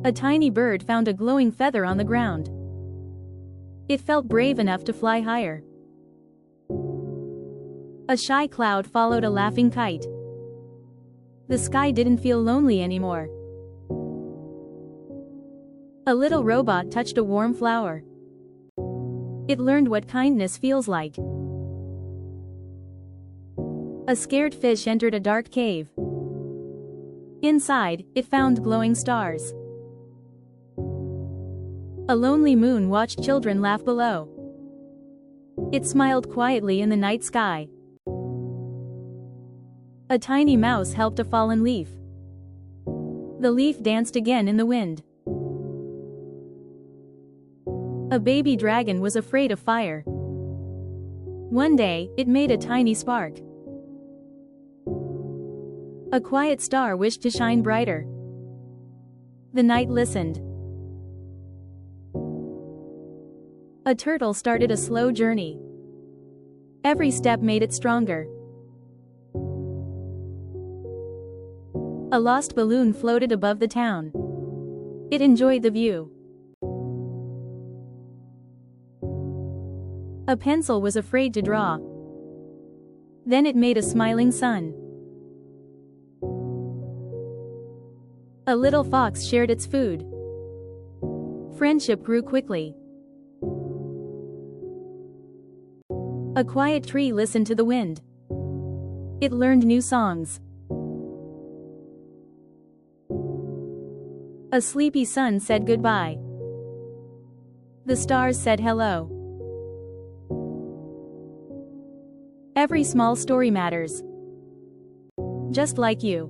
A tiny bird found a glowing feather on the ground. It felt brave enough to fly higher. A shy cloud followed a laughing kite. The sky didn't feel lonely anymore. A little robot touched a warm flower. It learned what kindness feels like. A scared fish entered a dark cave. Inside, it found glowing stars. A lonely moon watched children laugh below. It smiled quietly in the night sky. A tiny mouse helped a fallen leaf. The leaf danced again in the wind. A baby dragon was afraid of fire. One day, it made a tiny spark. A quiet star wished to shine brighter. The night listened. A turtle started a slow journey. Every step made it stronger. A lost balloon floated above the town. It enjoyed the view. A pencil was afraid to draw. Then it made a smiling sun. A little fox shared its food. Friendship grew quickly. A quiet tree listened to the wind. It learned new songs. A sleepy sun said goodbye. The stars said hello. Every small story matters. Just like you.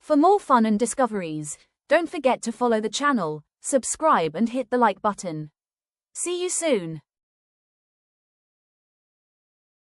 For more fun and discoveries, don't forget to follow the channel, subscribe and hit the like button. See you soon.